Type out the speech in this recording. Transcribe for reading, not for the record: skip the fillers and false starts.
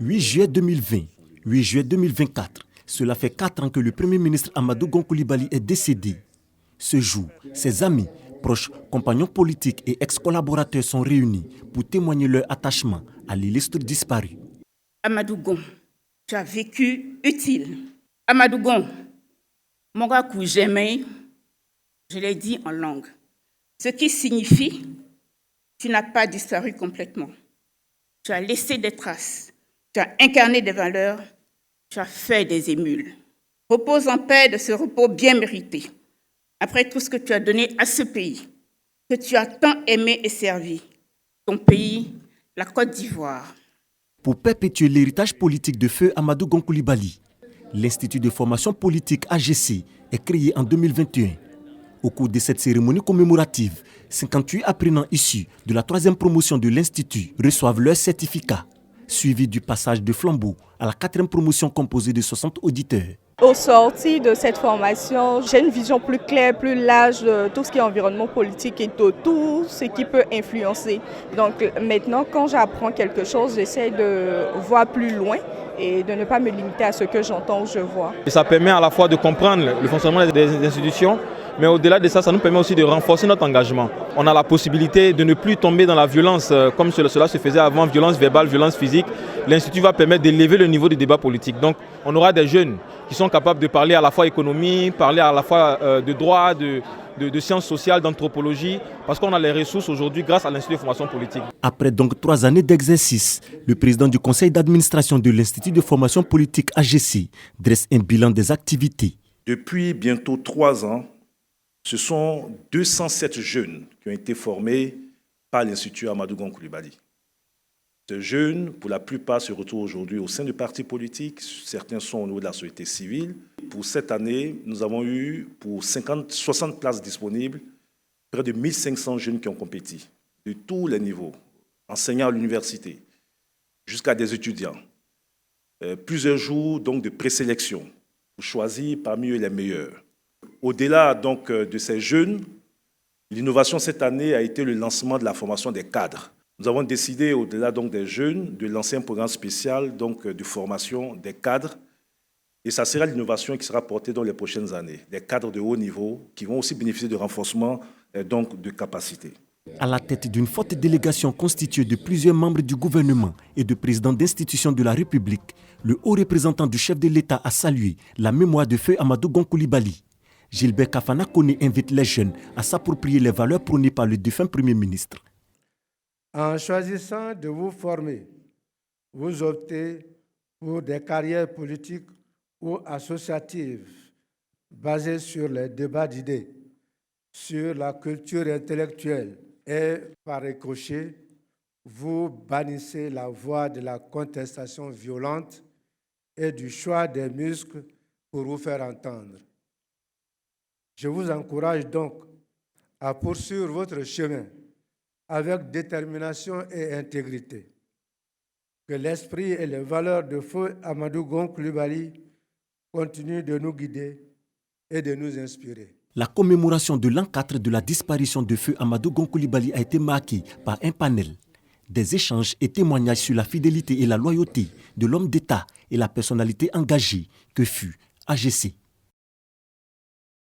8 juillet 2020, 8 juillet 2024, cela fait 4 ans que le Premier ministre Amadou Gon Coulibaly est décédé. Ce jour, ses amis, proches, compagnons politiques et ex-collaborateurs sont réunis pour témoigner leur attachement à l'illustre disparu. Amadou Gon, tu as vécu utile. Amadou Gon, mon gars jamais, je l'ai dit en langue, ce qui signifie tu n'as pas disparu complètement. Tu as laissé des traces, tu as incarné des valeurs, tu as fait des émules. Repose en paix de ce repos bien mérité. Après tout ce que tu as donné à ce pays, que tu as tant aimé et servi, ton pays, la Côte d'Ivoire. Pour perpétuer l'héritage politique de feu Amadou Gon Coulibaly, l'Institut de formation politique AGC est créé en 2021. Au cours de cette cérémonie commémorative, 58 apprenants issus de la 3e promotion de l'Institut reçoivent leur certificat, suivi du passage de flambeau à la 4e promotion composée de 60 auditeurs. Au sorti de cette formation, j'ai une vision plus claire, plus large de tout ce qui est environnement politique et de tout ce qui peut influencer. Donc maintenant, quand j'apprends quelque chose, j'essaie de voir plus loin et de ne pas me limiter à ce que j'entends ou je vois. Et ça permet à la fois de comprendre le fonctionnement des institutions, mais au-delà de ça, ça nous permet aussi de renforcer notre engagement. On a la possibilité de ne plus tomber dans la violence comme cela se faisait avant, violence verbale, violence physique. L'Institut va permettre d'élever le niveau du débat politique. Donc on aura des jeunes qui sont capables de parler à la fois économie, parler à la fois de droit, de sciences sociales, d'anthropologie, parce qu'on a les ressources aujourd'hui grâce à l'Institut de formation politique. Après donc 3 années d'exercice, le président du conseil d'administration de l'Institut de formation politique AGC dresse un bilan des activités. Depuis bientôt 3 ans, ce sont 207 jeunes qui ont été formés par l'Institut Amadou Gon Coulibaly. Ces jeunes, pour la plupart, se retrouvent aujourd'hui au sein de partis politiques. Certains sont au niveau de la société civile. Pour cette année, nous avons eu, pour 60 places disponibles, près de 1500 jeunes qui ont compéti, de tous les niveaux, enseignants à l'université, jusqu'à des étudiants. Plusieurs jours donc, de présélection pour choisir parmi eux les meilleurs. Au-delà donc de ces jeunes, l'innovation cette année a été le lancement de la formation des cadres. Nous avons décidé, au-delà donc des jeunes, de lancer un programme spécial donc, de formation des cadres. Et ça sera l'innovation qui sera portée dans les prochaines années. Des cadres de haut niveau qui vont aussi bénéficier de renforcement donc, de capacités. À la tête d'une forte délégation constituée de plusieurs membres du gouvernement et de présidents d'institutions de la République, le haut représentant du chef de l'État a salué la mémoire de feu Amadou Gon Coulibaly. Gilbert Kafana Koné invite les jeunes à s'approprier les valeurs prônées par le défunt Premier ministre. En choisissant de vous former, vous optez pour des carrières politiques ou associatives basées sur les débats d'idées, sur la culture intellectuelle et, par ricochet, vous bannissez la voie de la contestation violente et du choix des muscles pour vous faire entendre. Je vous encourage donc à poursuivre votre chemin avec détermination et intégrité. Que l'esprit et les valeurs de feu Amadou Gon Coulibaly continuent de nous guider et de nous inspirer. La commémoration de l'an 4 de la disparition de feu Amadou Gon Coulibaly a été marquée par un panel. Des échanges et témoignages sur la fidélité et la loyauté de l'homme d'État et la personnalité engagée que fut AGC.